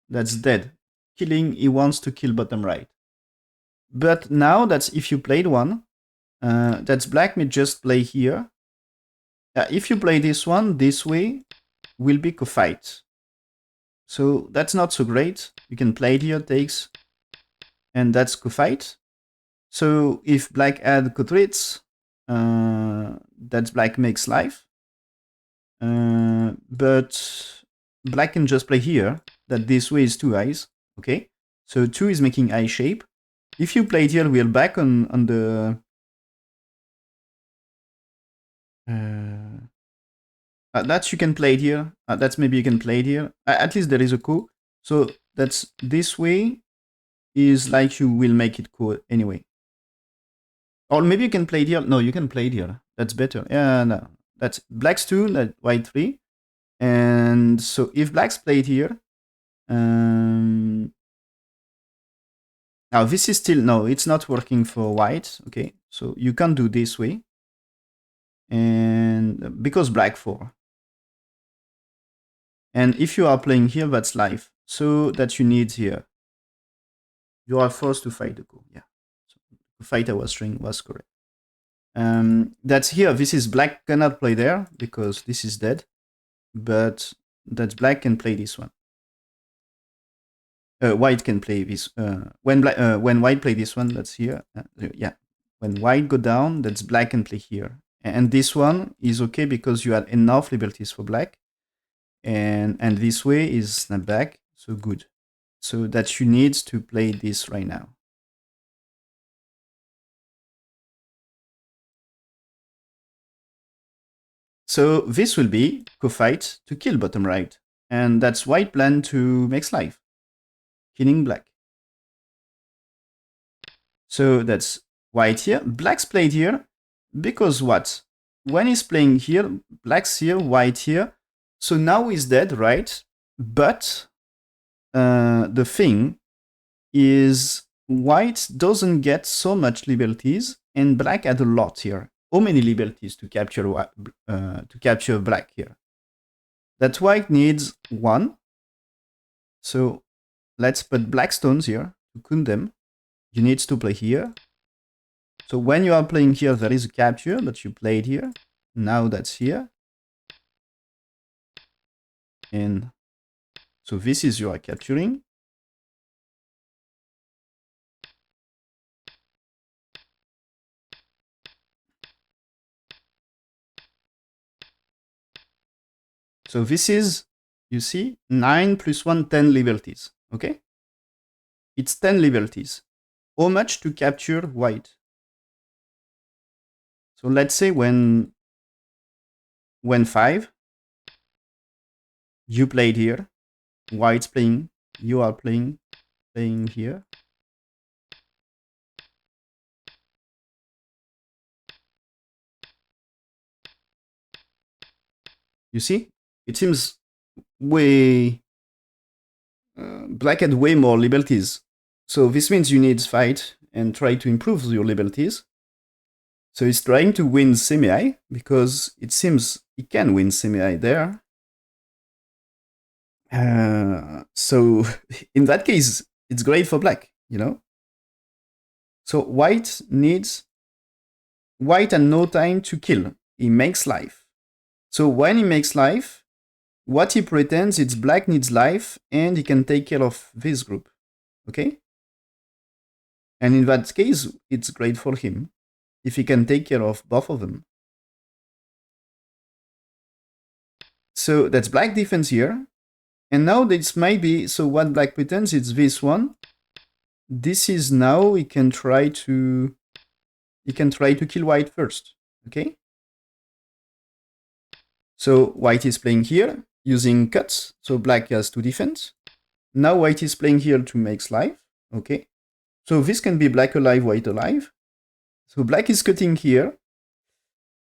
That's dead. Killing, he wants to kill bottom right. But now that's if you played one, that's black may just play here. If you play this one, this way will be co-fight. So that's not so great. You can play it here, takes, and that's co-fight. So if black add co-threats, that's black makes life. But black can just play here, that this way is 2 eyes, okay? So 2 is making eye shape. If you played here, we're back on the... that you can play it here. That's maybe you can play it here. At least there is a co. So that's this way is like you will make it co anyway. Or maybe you can play it here. No, you can play it here. That's better. Yeah, no. That's black's 2, that white 3. And so if black's played here, now this is still, no, it's not working for white. Okay, so you can't do this way. And because black 4. And if you are playing here, that's life. So that you need here. You are forced to fight the coup. Yeah. So the fight I was showing was correct. That's here. This is black cannot play there because this is dead. But that black can play this one. White can play this. When white play this one, that's here. Yeah. When white go down, that's black can play here. And this one is okay because you had enough liberties for black. And this way is snap back. So good. So that you need to play this right now. So this will be co-fight to kill bottom right. And that's white plan to make life. Killing black. So that's white here. Black's played here because what? When he's playing here, black's here, white here. So now he's dead, right? But the thing is white doesn't get so much liberties and black had a lot here. How many liberties to capture black here? That white needs 1. So let's put black stones here to count them. You need to play here. So when you are playing here, there is a capture, but you played here. Now that's here. And so this is you are capturing. So this is, you see, 9 plus 1, 10 liberties. Okay? It's 10 liberties. How much to capture white? So let's say when 5, you played here, white's playing, you are playing here. You see? It seems way... black had way more liberties. So this means you need fight and try to improve your liberties. So he's trying to win semi because it seems he can win semi there. So in that case, it's great for black, you know? So white needs... white and no time to kill. He makes life. So when he makes life, what he pretends it's black needs life and he can take care of this group. Okay? And in that case, it's great for him if he can take care of both of them. So that's black defense here. And now this might be, so what black pretends it's this one. this is now he can try to kill white first. Okay. So white is playing here using cuts. So black has to defend. Now white is playing here to make life. Okay. So this can be black alive, white alive. So black is cutting here.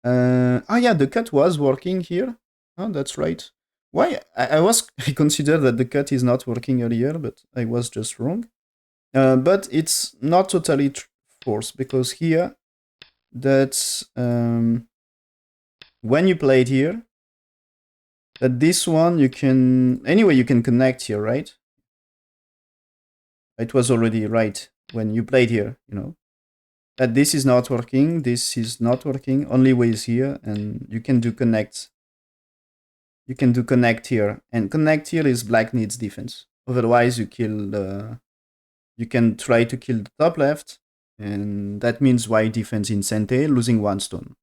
Oh yeah, the cut was working here. Oh, that's right. Why? I considered that the cut is not working earlier, but I was just wrong. But it's not totally forced because here, that's when you play it here, that this one you can you can connect here, right? It was already right when you played here, that this is not working, this is not working, only way is here, and you can do connect. You can do connect here, and connect here is black needs defense. Otherwise, you can try to kill the top left, and that means white defense in Sente, losing one stone.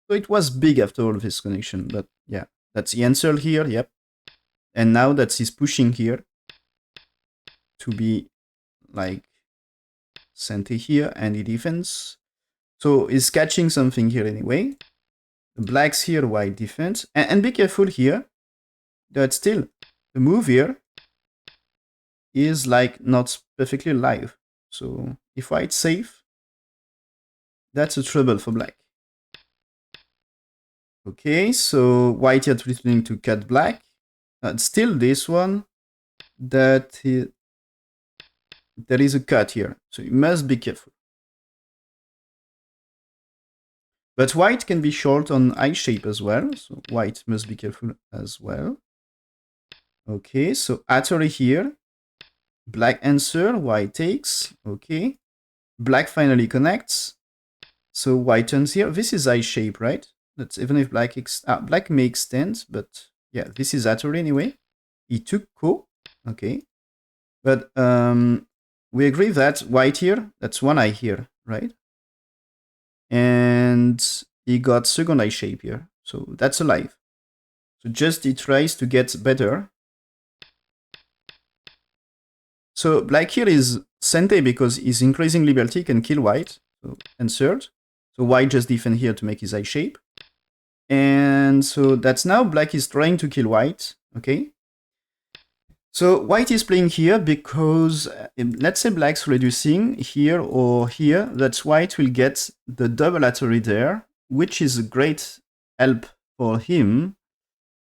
So it was big after all this connection, but yeah, that's the answer here, yep. And now that he's pushing here to be like Sente here, and he defense. So he's catching something here anyway. The blacks here, white defense. And be careful here that still the move here is like not perfectly live. So if white's safe, that's a trouble for black. Okay, so white here threatening to cut black. Still this one, there is a cut here. So you must be careful. But white can be short on eye shape as well. So white must be careful as well. Okay, so Atari here. Black answer, white takes. Okay. Black finally connects. So white turns here. This is eye shape, right? That's even if black black may extend, but yeah, this is Atari anyway. He took Ko. Okay. But we agree that white here, that's one eye here, right? And he got second eye shape here. So that's alive. So just he tries to get better. So black here is Sente because his increasing liberty can kill white. So answered. So white just defend here to make his eye shape. And so that's now black is trying to kill white. Okay. So white is playing here because let's say black's reducing here or here. That's white will get the double Atari there, which is a great help for him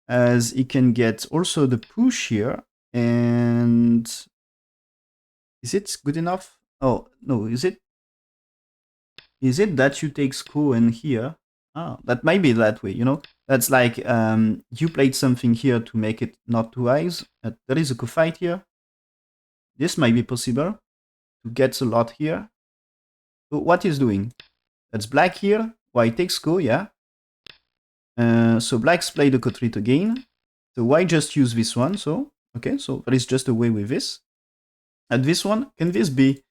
as he can get also the push here. And is it good enough? Oh, no, is it? Is it that you take Ko and here? Ah, that might be that way, That's like you played something here to make it not two eyes. There is a Ko fight here. This might be possible to get a lot here. So what is doing? That's black here. White takes Ko, yeah. So black's play the Ko treat again. So white just use this one, so okay, so there is just a way with this. And this one, can this be?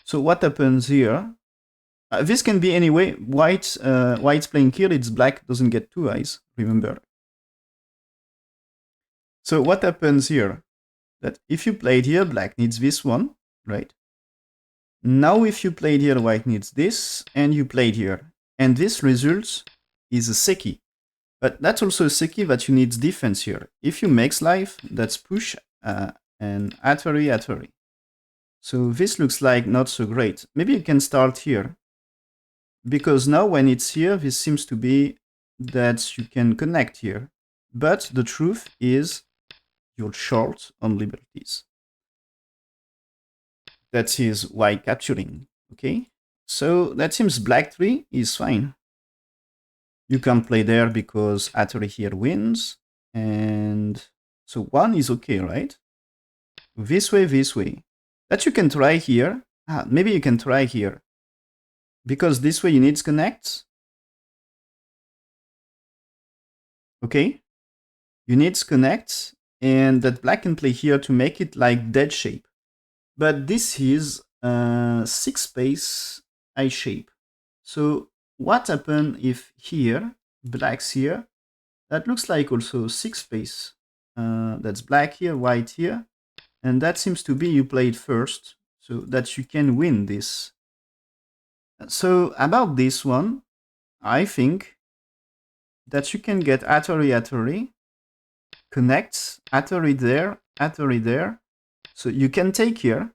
So what happens here? This can be anyway. White's playing here. It's black doesn't get two eyes. Remember. So what happens here? That if you played here, black needs this one, right? Now if you played here, white needs this, and you played here, and this result is a seki. But that's also a seki that you need defense here. If you make life, that's push and Atari. So this looks like not so great. Maybe you can start here. Because now when it's here, this seems to be that you can connect here. But the truth is you're short on liberties. That is why capturing, okay? So that seems black 3 is fine. You can play there because Atari here wins. And so 1 is okay, right? This way. That you can try here. Maybe you can try here. Because this way you need connect. Okay? You need connect, and that black can play here to make it like dead shape. But this is 6 space eye shape. So what happens if here, black's here, that looks like also 6 space. That's black here, white here, and that seems to be you played first. so that you can win this. So about this one, I think that you can get Atari, connects, Atari there. So you can take here,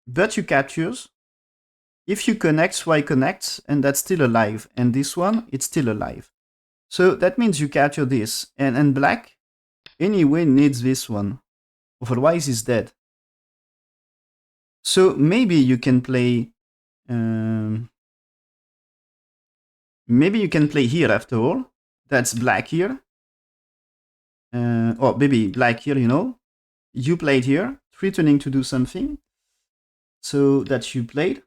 but you captures. If you connect, Y connects, and that's still alive. And this one, it's still alive. So that means you capture this. And black, anyway, needs this one. Otherwise, he's dead. So maybe you can play... maybe you can play here after all. That's black here. Or maybe black here, you know. You played here, threatening to do something. So that you played.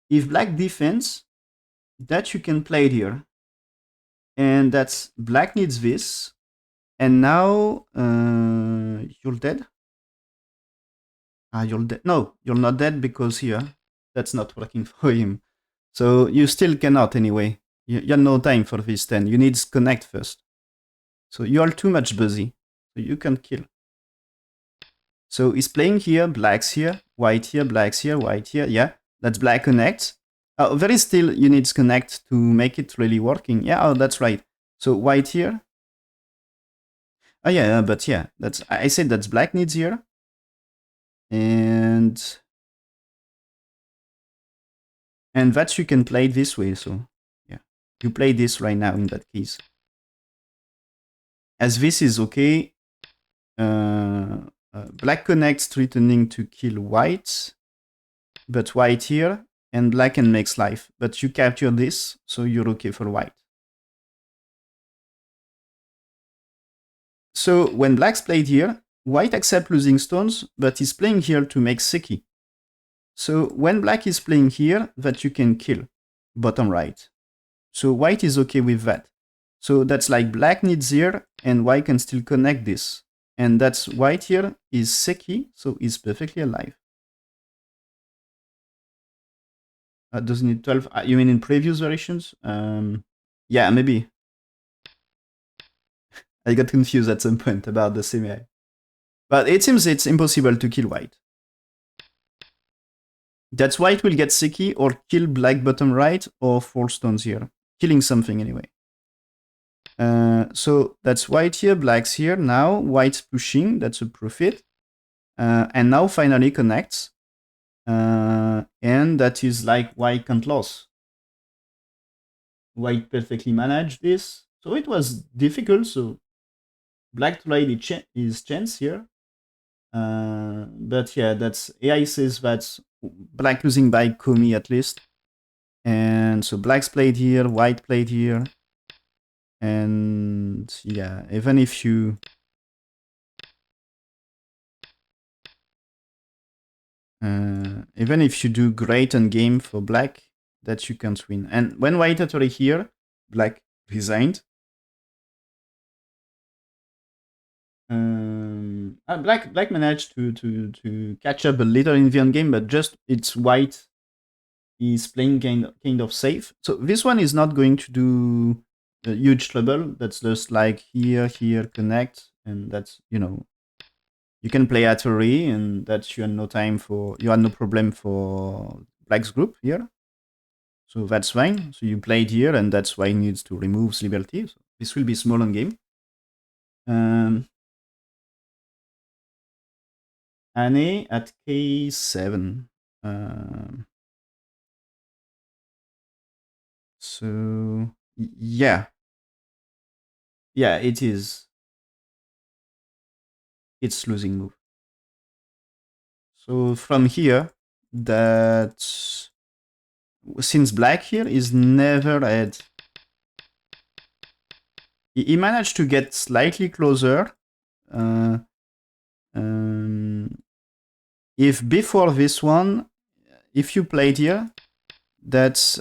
If black defends, that you can play it here. And that's black needs this. And now you're dead. You're dead. No, you're not dead because here that's not working for him. So you still cannot anyway. You have no time for this then. You need to connect first. So you are too much busy. So you can kill. So he's playing here, blacks here, white here, blacks here, white here. Yeah, that's black connect. Very still, you need to connect to make it really working. Yeah, that's right. So white here. Oh yeah, but yeah, that's I said that's black needs here. And that you can play this way. So yeah, you play this right now in that case. As this is okay, black connects threatening to kill white, but white here, and black and makes life. But you capture this, so you're okay for white. So when black's played here, white accepts losing stones, but is playing here to make Seki. So when black is playing here, that you can kill, bottom right. So white is okay with that. So that's like black needs here, and white can still connect this. And that's white here is Seki, so he's perfectly alive. Doesn't need 12? You mean in previous versions? Yeah, maybe. I got confused at some point about the semi. But it seems it's impossible to kill white. That's white will get Seki or kill black bottom right or 4 stones here. Killing something anyway. So that's white here, black's here. Now white's pushing, that's a profit. And now finally connects. And that is like white can't lose. White perfectly managed this. So it was difficult, so black tried his chance here. But yeah, that's AI says that black losing by Komi at least. And so black's played here, white played here. And yeah, even if you do great on game for black, that you can't win. And when white actually here, black resigned. Black managed to catch up a little in the end game, but just it's white is playing kind of safe. So this one is not going to do a huge trouble. That's just like here connect, and that's you can play Atari, and that you had no problem for black's group here. So that's fine. So you played here, and that's why he needs to remove liberty. So this will be small on game. Anne at K7. So yeah, it is. It's losing move. So from here, that since black here is never had, he managed to get slightly closer. If before this one, if you played here, that's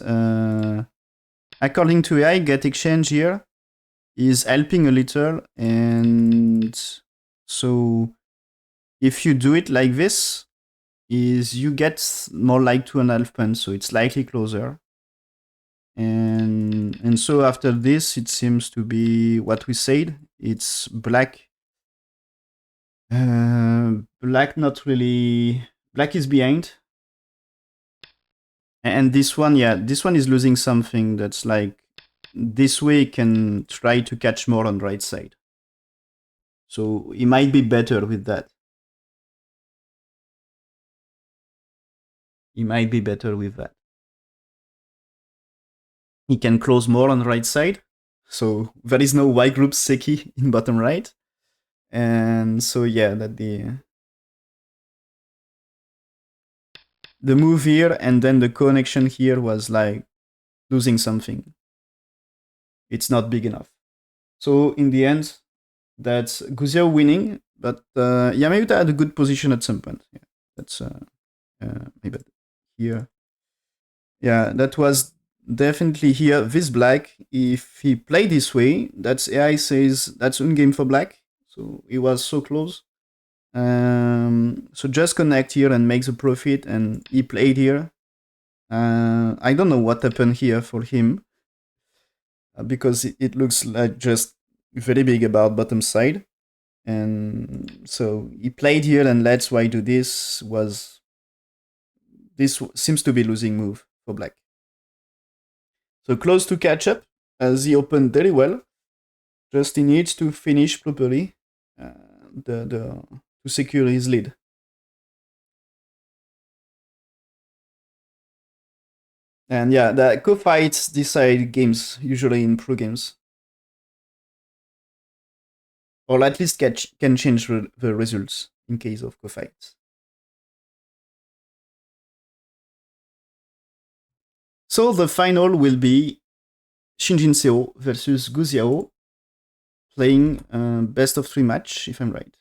according to AI, get exchange here is helping a little, and so if you do it like this, is you get more like 2.5 points, so it's slightly closer. And so after this, it seems to be what we said. It's black Black not really. Black is behind. And this one, yeah, this one is losing something that's like this way can try to catch more on right side. So he might be better with that. He might be better with that. He can close more on right side. So there is no Y group Seki in bottom right. And so yeah, that the move here and then the connection here was like losing something. It's not big enough. So in the end, that's Quzhou winning, but Yuta had a good position at some point. Yeah, that's maybe here. Yeah, that was definitely here. This black, if he played this way, that's AI says that's un game for black. So he was so close. So just connect here and make the profit, and he played here. I don't know what happened here for him because it looks like just very big about bottom side. And so he played here, and let's why do this was this seems to be losing move for black. So close to catch up as he opened very well. Just he needs to finish properly the to secure his lead. And yeah, the co-fights decide games usually in pro games, or at least can change the results in case of co-fights. So the final will be Shinjin Seo versus Gu Xiao, playing best of 3 match, if I'm right.